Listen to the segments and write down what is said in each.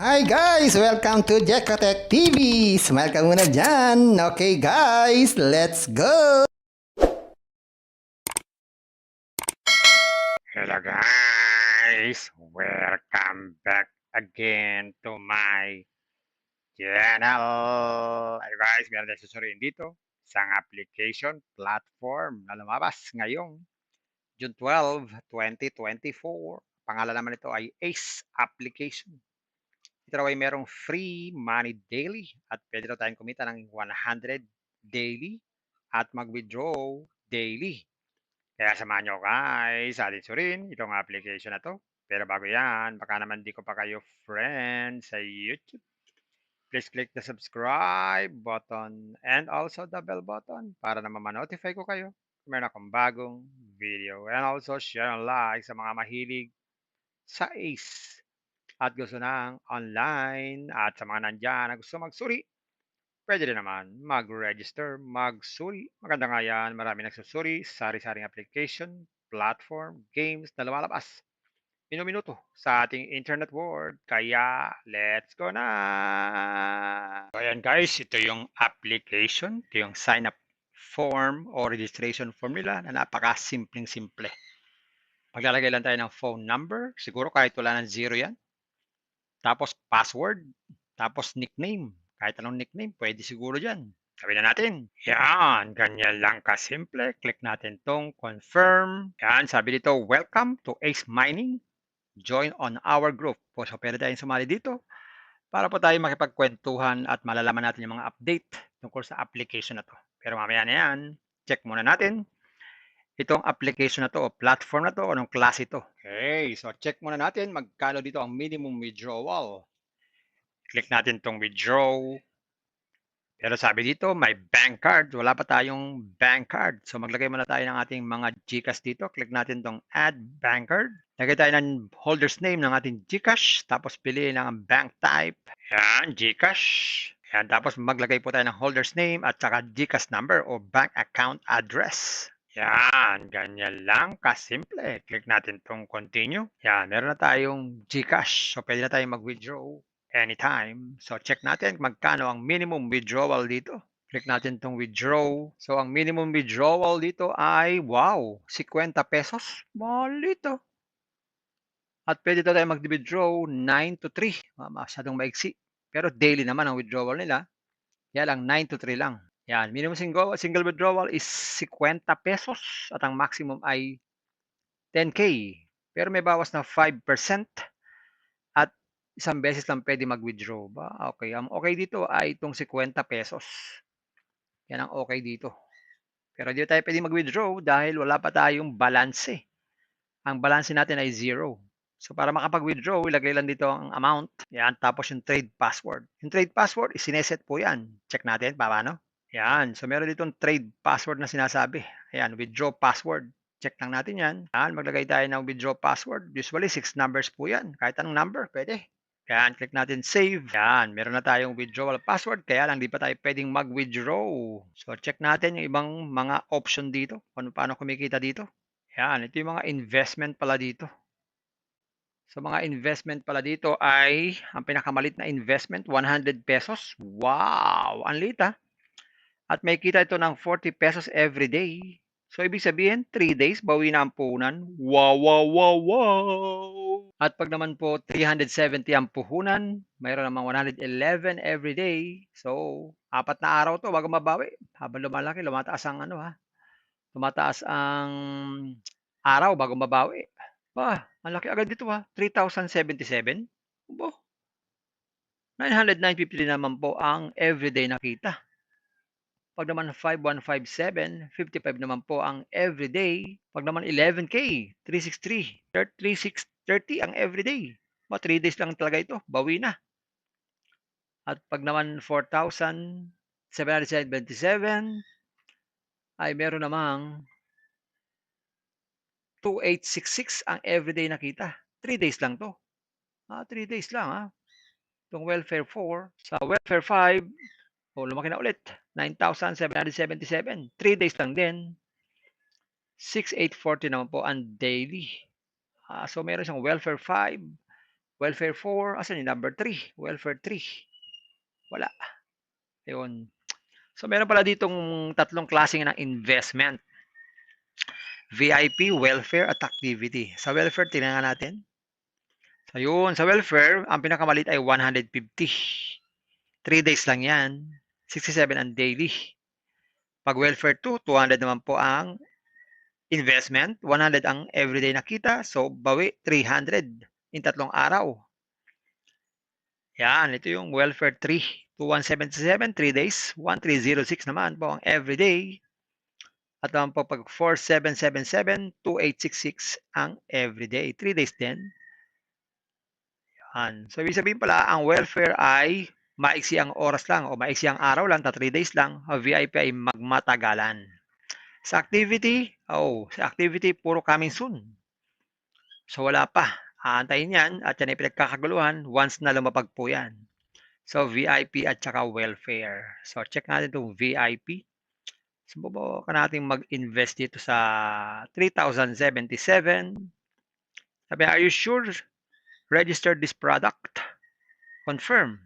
Hi guys! Welcome to Jekotech TV! Smile ka muna dyan! Okay guys, let's go! Hello guys! Welcome back again to my channel! Ay guys, meron tayong susuriin dito. Isang application platform na lumabas ngayong June 12, 2024. Pangalan naman ito ay ACE Application. Ito raw ay merong free money daily at pwede raw tayong kumita ng 100 daily at mag-withdraw daily. Kaya samahan nyo guys sa ating surin itong application na to. Pero bago yan, baka naman di ko pa kayo friend sa YouTube. Please click the subscribe button and also the bell button para naman ma-notify ko kayo kung meron akong bagong video. And also share and like sa mga mahilig sa ACE at gusto ng online at sa mga nandyan na gusto magsuri. Pwede rin naman mag-register, magsuri. Maganda nga yan, marami nagsusuri, sari-saring application, platform, games na lumalabas. Minuto sa ating internet world. Kaya, let's go na! So, ayan guys, ito yung application. Ito yung sign-up form o registration form nila na napaka-simpleng-simple. Maglalagay lang tayo ng phone number. Siguro kahit wala ng zero yan. Tapos password. Tapos nickname. Kahit anong nickname, pwede siguro dyan. Sabi na natin. Yan, ganyan lang kasimple. Click natin tong confirm. Yan, sabi dito, welcome to Ace Mining. Join on our group. So, pwede tayong sumali dito para po tayo makipagkwentuhan at malalaman natin yung mga update tungkol sa application na to. Pero mamaya na yan, check muna natin itong application na to o platform na to, anong klase ito. Okay, so check muna natin magkano dito ang minimum withdrawal. Click natin tong withdraw. Pero sabi dito, may bank card. Wala pa tayong bank card. So maglagay muna tayo ng ating mga GCash dito. Click natin tong add bank card. Lagay tayo ng holder's name ng ating GCash. Tapos piliin ang bank type. Yan, GCash. Yan, tapos maglagay po tayo ng holder's name at saka GCash number o bank account address. Yan, ganyan lang kasimple. Click natin tong continue. Yan, meron na tayong GCash. So pwede na tayong mag-withdraw anytime. So check natin magkano ang minimum withdrawal dito. Click natin tong withdraw. So ang minimum withdrawal dito ay wow, 50 pesos. Mahal ito. At pwede tayo mag-withdraw 9 to 3. Masyadong maiksi. Pero daily naman ang withdrawal nila. Kaya lang 9 to 3 lang. Yan, minimum single withdrawal is 50 pesos at ang maximum ay 10K. Pero may bawas na 5%. At isang beses lang pwede mag-withdraw ba? Okay, ang okay dito ay itong 50 pesos. Yan ang okay dito. Pero hindi tayo pwede mag-withdraw dahil wala pa tayong balance. Ang balance natin ay 0. So para makapag-withdraw, ilagay lang dito ang amount. Yan, tapos yung trade password. Yung trade password, isineset po yan. Check natin, paano? Yan, so meron ditong trade password na sinasabi. Ayan, withdraw password. Check lang natin yan. Yan, maglagay tayo ng withdraw password. Usually, 6 numbers po yan. Kahit anong number, pwede. Yan, click natin save. Yan, meron na tayong withdrawal password. Kaya lang, di pa tayo pwedeng mag-withdraw. So, check natin yung ibang mga option dito. Paano kumikita dito. Yan, ito yung mga investment pala dito. So, mga investment pala dito ay, ang pinakamalit na investment, 100 pesos. Wow! Ang liit ah. At may kita ito ng 40 pesos every day. So, ibig sabihin, 3 days, bawi na ang puhunan. Wow, wow, wow, wow! At pag naman po 370 ang puhunan, mayroon namang 111 every day. So, 4 na araw to bago mabawi. Habang lumalaki, lumataas ang tumataas ang araw bago mabawi. Ang laki agad dito 3,077. Bo, 950 naman po ang everyday na kita. Pag naman 5,157, 55 naman po ang everyday. Pag naman 11K, 363, 3630 ang everyday. 3 days lang talaga ito, bawi na. At pag naman 4,777, ay meron namang 2,866 ang everyday na kita. 3 days lang to. 3 days lang Itong welfare 4, sa welfare 5, lumaki na ulit. 9,777. 3 days lang din. 6,840 naman po ang daily. So meron siyang welfare 5, welfare 4, asan yung number 3? Welfare 3. Wala. Ayun. So meron pala ditong tatlong klase ng investment. VIP, welfare, at activity. Sa welfare, tingnan natin. So yun, sa welfare, ang pinakamalit ay 150. 3 days lang yan. 67 ang daily. Pag welfare 2, 200 naman po ang investment. 100 ang everyday nakita. So bawi, 300 in tatlong araw. Yan, ito yung welfare 3. 2177, 3 days. 1306 naman po ang everyday. At naman po pag 4777, 2866 ang everyday. 3 days din. Yan. So, ibig sabihin pala, ang welfare ay maiksi ang oras lang o maiksi ang araw lang, 3 days lang. Ang VIP ay magmatagalan. Sa activity, puro coming soon. So, wala pa. Aantayin yan at yan ay pinagkakaguluhan once na lumapag po yan. So, VIP at saka welfare. So, check natin itong VIP. Subukan natin mag-invest dito sa 3,077. Sabi, are you sure? Register this product. Confirm.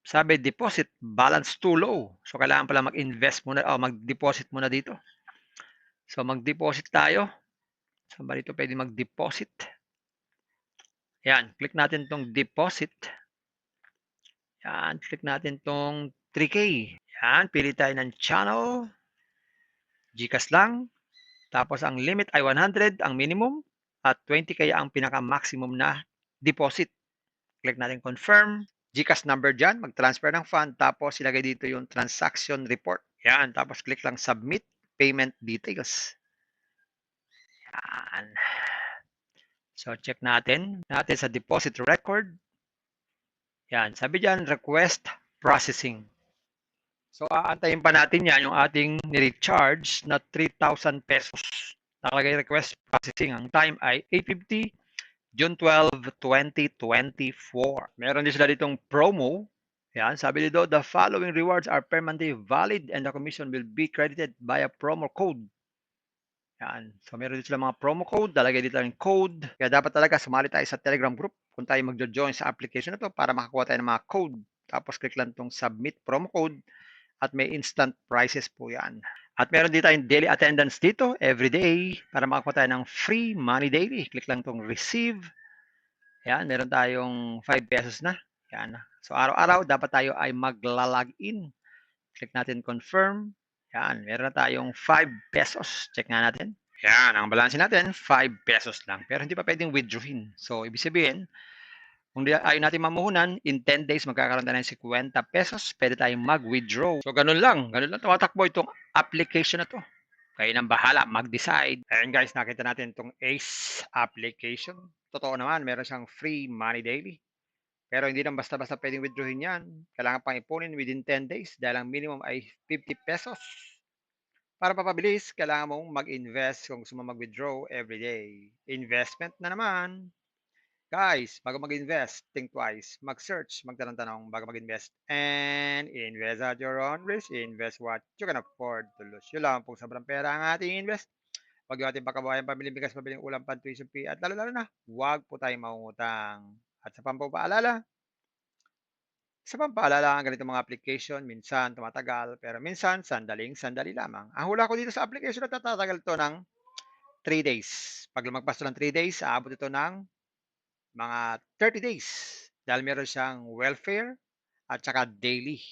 Sabi, deposit. Balance too low. So, kailangan pala mag-invest muna o mag-deposit muna dito. So, mag-deposit tayo. Saan ba dito pwede mag-deposit? Yan. Click natin itong deposit. Yan. Click natin itong 3K. Yan. Pili tayo ng channel. GCash lang. Tapos ang limit ay 100 ang minimum at 20 kaya ang pinaka-maximum na deposit. Click natin confirm. GCash number dyan, mag-transfer ng fund tapos ilagay dito yung transaction report. Yan, tapos click lang submit payment details. Yan. So check natin sa deposit record. Yan, sabi dyan request processing. So, aantayin pa natin yan, yung ating ni-recharge na 3,000 pesos. Nakalagay request processing. Ang time ay 8:50, June 12, 2024. Meron din sila ditong promo. Yan, sabi dito, the following rewards are permanently valid and the commission will be credited via promo code. Yan. So, meron din sila mga promo code. Lalagay dito yung code. Kaya dapat talaga sumali tayo sa Telegram group kung tayo magjo-join sa application na to para makakuha tayo ng mga code. Tapos, click lang itong submit promo code. At may instant prices po yan. At meron dito tayong daily attendance dito, every day, para makakuha tayo ng free money daily. Click lang itong receive. Yan, meron tayong 5 pesos na. Yan. So, araw-araw, dapat tayo ay magla-login. Click natin confirm. Yan, meron na tayong 5 pesos. Check nga natin. Yan, ang balance natin, 5 pesos lang. Pero hindi pa pwedeng withdrawin. So, ibig sabihin, kung ayaw natin mamuhunan, in 10 days magkakaroon tayo ng 50 pesos, pwede tayong mag-withdraw. So, ganun lang tumatakbo itong application na to. Kayo nang bahala, mag-decide. Ayan guys, nakita natin itong ACE application. Totoo naman, meron siyang free money daily. Pero hindi lang basta-basta pwedeng withdrawin yan. Kailangan pang ipunin within 10 days dahil ang minimum ay 50 pesos. Para papabilis, kailangan mong mag-invest kung gusto mo mag-withdraw every day. Investment na naman. Guys, bago mag-invest, think twice. Mag-search, magtanong-tanong bago mag-invest. And invest at your own risk. Invest what you can afford to lose. Yun lang, kung sobrang pera ang ating invest, huwag yung ating pakabayan, pabiling bigas, pabiling ulam, pan-tuition fee, at lalo-lalo na, huwag po tayong mangungutang. At sa pampapaalala, ang ganitong mga application, minsan tumatagal, pero minsan, sandali lamang. Ang hula ko dito sa application na tatagal ito ng 3 days. Pag lumagpas ito ng 3 days, aabot ito ng mga 30 days dahil meron siyang welfare at saka daily.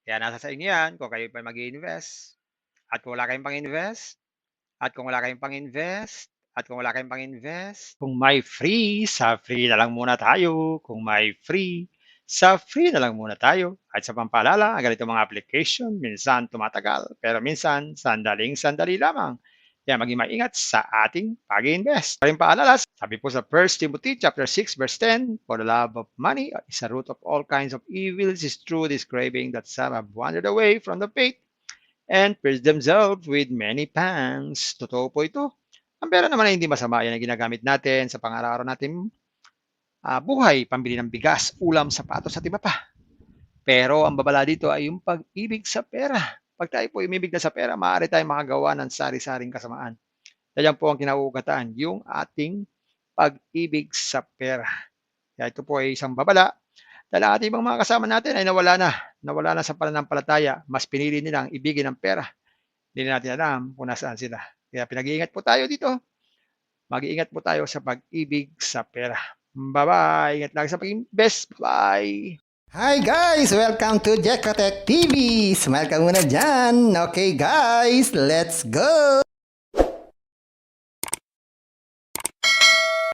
Kaya nasa sa inyo yan kung kayo pa mag-invest at kung wala kayong pang-invest at kung wala kayong pang-invest at kung wala kayong pang-invest. Kung may free, sa free na lang muna tayo. Kung may free, sa free na lang muna tayo. At sa pampaalala, ang ganito mga application, minsan tumatagal, pero minsan sandali lamang. Kaya maging maingat sa ating pag-invest. Paring paalala, sabi po sa 1 Timothy chapter 6 verse 10, for the love of money is a root of all kinds of evils, is true this craving that some have wandered away from the faith and pierced themselves with many pangs. Totoo po ito. Ang pera naman ay hindi masama. Yan ang ginagamit natin sa pang-araw-araw natin buhay, pambili ng bigas, ulam, sapatos at iba pa. Pero ang babala dito ay yung pag-ibig sa pera. Pag tayo po umibig na sa pera, maaari tayong makagawa ng sari-saring kasamaan. Yan po ang kinauugatan, yung ating pag-ibig sa pera. Kaya ito po ay isang babala dahil ang ating mga kasama natin ay nawala na sa pananampalataya, mas pinili nilang ibigin ang pera. Hindi na natin alam kung nasaan sila. Kaya pinag-iingat po tayo dito. Mag-iingat po tayo sa pag-ibig sa pera. Bye-bye. Ingat lagi sa pag-invest. Bye. Hi guys! Welcome to Jekatech TV! Smile ka muna dyan! Okay guys, let's go!